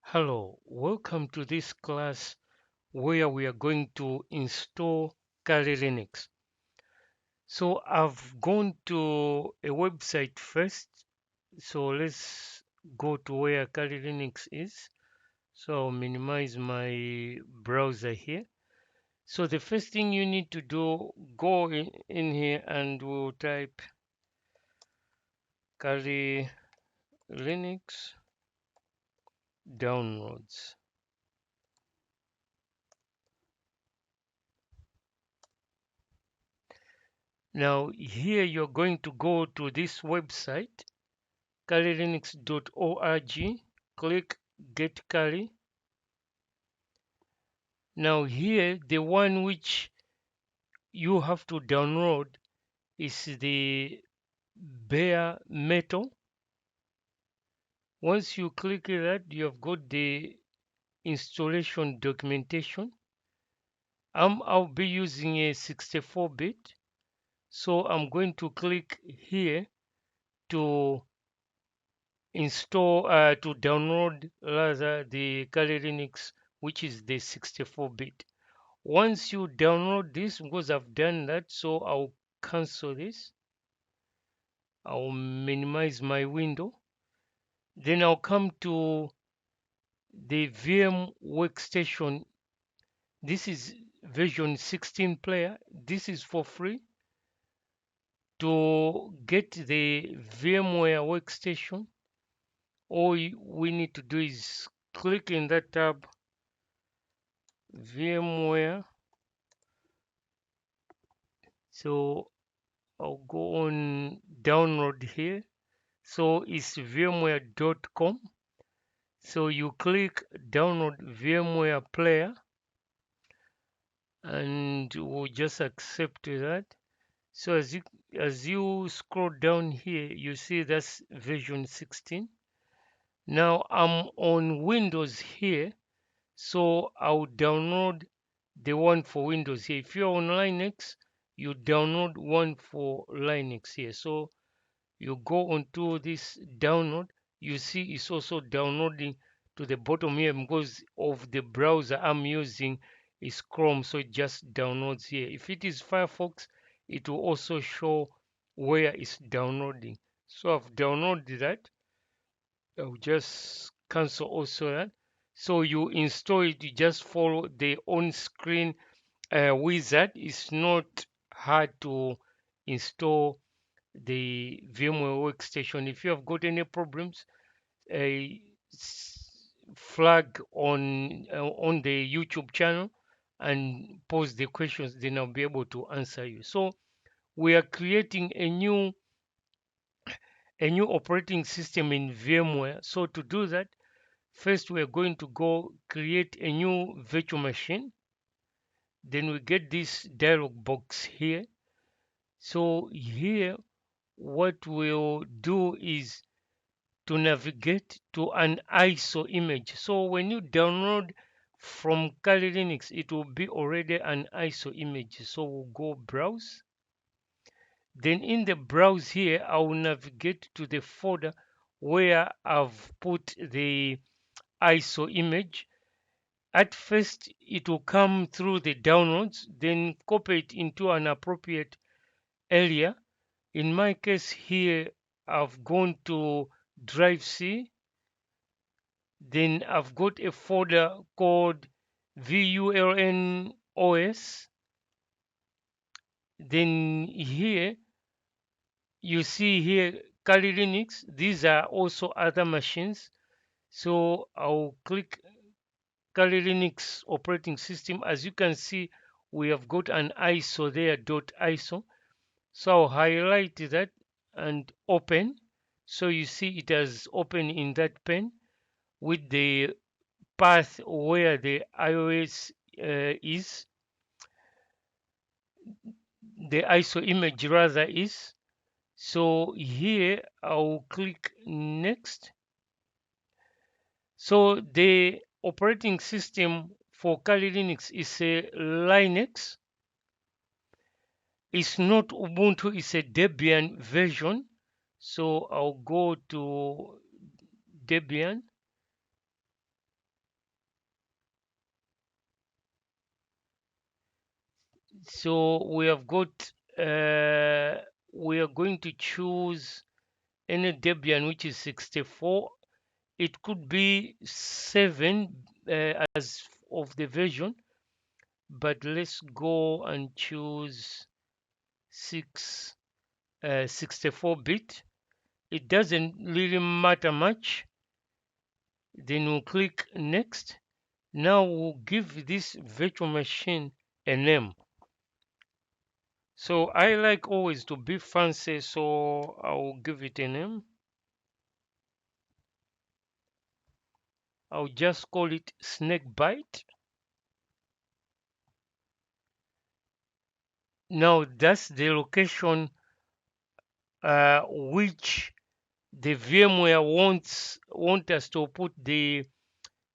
Hello, welcome to this class where we are going to install Kali Linux. So I've gone to a website first. So let's go to where Kali Linux is. So I'll minimize my browser here. So the first thing you need to do, go in here and we'll type Kali Linux downloads. Now here you're going to go to this website kalilinux.org, click Get Kali. Now here, the one which you have to download is the bare metal. Once you click that, you have got the installation documentation. I'll be using a 64-bit, so I'm going to click here to to download rather the Kali Linux, which is the 64-bit. Once you download this, because I've done that, so I'll cancel this. I'll minimize my window. Then I'll come to the VM workstation. This is version 16 player. This is for free. To get the VMware workstation, all we need to do is click in that tab, VMware. So I'll go on download here. So it's vmware.com. So you click download VMware player and we'll just accept that. So as you scroll down here, you see that's version 16. Now I'm on Windows here, so I'll download the one for Windows here. If you're on Linux, you download one for Linux here. So you go onto this download, you see it's also downloading to the bottom here because of the browser I'm using is Chrome, so it just downloads here. If it is Firefox, it will also show where it's downloading. So I've downloaded that. I'll just cancel also that. So you install it, you just follow the on-screen wizard. It's not hard to install the VMware workstation. If you have got any problems, a flag on the YouTube channel and post the questions, then I'll be able to answer you. So we are creating a new operating system in VMware. So to do that, first we are going to go create a new virtual machine. Then we get this dialog box here. So here, what we'll do is to navigate to an ISO image. So when you download from Kali Linux, it will be already an ISO image. So we'll go browse. Then in the browse here, I will navigate to the folder where I've put the ISO image. At first, it will come through the downloads, then copy it into an appropriate area. In my case here, I've gone to Drive C. Then I've got a folder called VULNOS. Then here you see here Kali Linux. These are also other machines. So I'll click Kali Linux operating system. As you can see, we have got an ISO there, .iso. So I'll highlight that and open. So you see it has opened in that pane with the path where the iOS is, the ISO image rather is. So here I'll click next. So the operating system for Kali Linux is a Linux. It's not Ubuntu, it's a Debian version. So I'll go to Debian. So we are going to choose any Debian which is 64. It could be 7 as of the version, but let's go and choose 6 64-bit. It doesn't really matter much. Then we'll click next. Now we'll give this virtual machine a name. So I like always to be fancy, so I'll give it a name. I'll just call it Snakebite. Now that's the location which the VMware want us to put the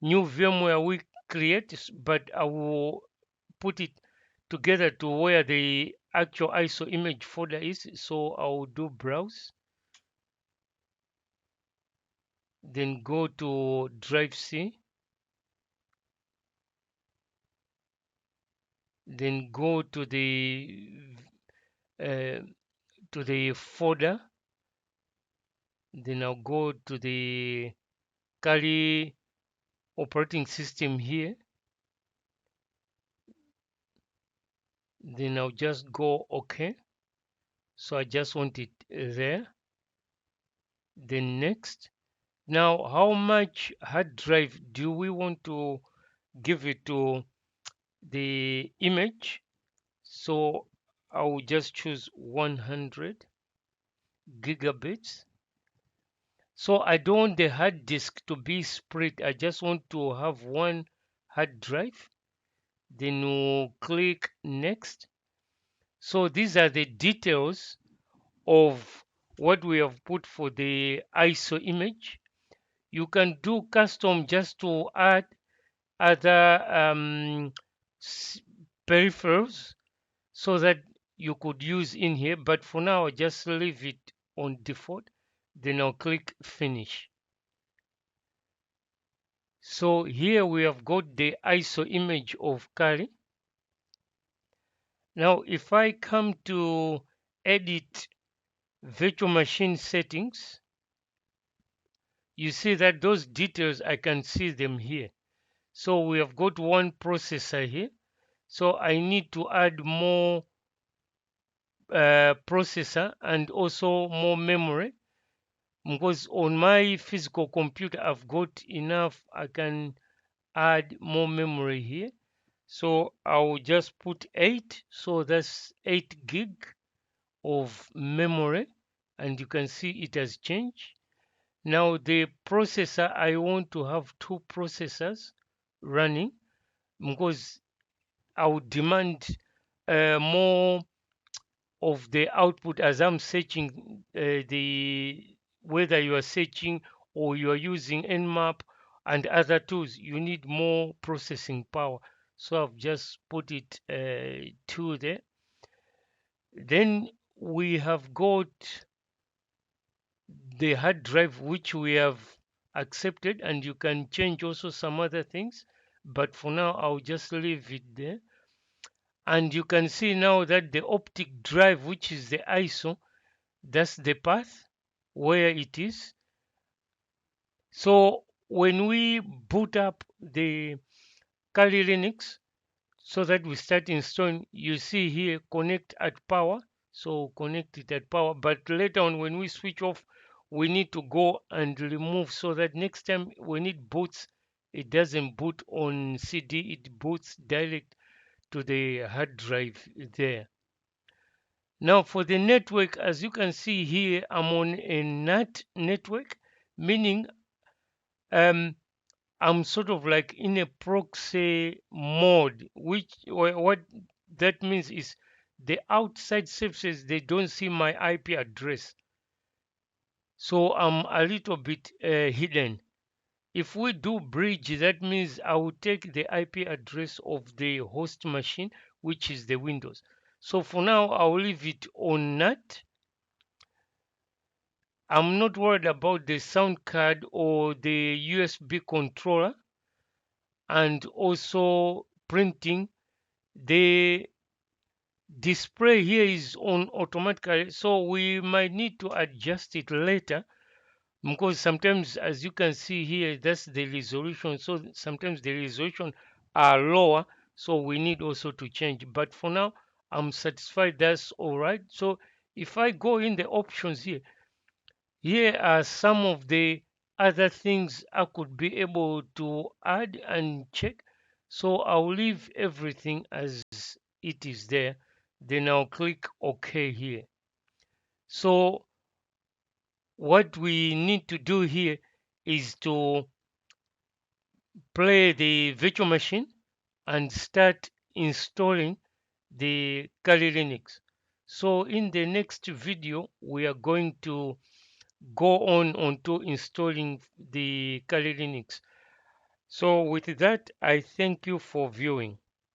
new VMware we create, but I will put it together to where the actual ISO image folder is. So I will do browse, then go to drive C, then go uh, to the folder, then I'll go to the Kali operating system here, then I'll just go OK. So I just want it there, then next. Now how much hard drive do we want to give it to the image? So I will just choose 100 gigabits. So I don't want the hard disk to be split. I just want to have one hard drive. Then we'll click next. So these are the details of what we have put for the ISO image. You can do custom just to add other peripherals so that you could use in here, but for now I just leave it on default. Then I'll click finish. So here we have got the ISO image of Kali. Now if I come to edit virtual machine settings, you see that those details I can see them here. So we have got one processor here, so I need to add more processor and also more memory, because on my physical computer I've got enough. I can add more memory here, so I'll just put 8, so that's 8 gig of memory, and you can see it has changed. Now the processor, I want to have 2 processors running, because I would demand more of the output as I'm searching the whether you are searching or you are using Nmap and other tools, you need more processing power. So I've just put it 2 there. Then we have got the hard drive which we have accepted, and you can change also some other things, but for now I'll just leave it there. And you can see now that the optic drive, which is the ISO, that's the path where it is. So when we boot up the Kali Linux, so that we start installing, you see here connect at power. So connect it at power, but later on when we switch off, we need to go and remove, so that next time when it boots, it doesn't boot on CD, it boots direct to the hard drive there. Now for the network, as you can see here, I'm on a NAT network, meaning I'm sort of like in a proxy mode, which what that means is the outside services, they don't see my IP address. So I'm a little bit hidden. If we do bridge, that means I will take the IP address of the host machine, which is the Windows. So for now, I'll leave it on NAT. I'm not worried about the sound card or the USB controller, and also printing. The display here is on automatically, so we might need to adjust it later, because sometimes, as you can see here, that's the resolution, so sometimes the resolution are lower, so we need also to change. But for now, I'm satisfied, that's all right. So if I go in the options here, here are some of the other things I could be able to add and check. So I'll leave everything as it is there. Then I'll click OK here. So what we need to do here is to play the virtual machine and start installing the Kali Linux. So in the next video, we are going to go on to installing the Kali Linux. So with that, I thank you for viewing.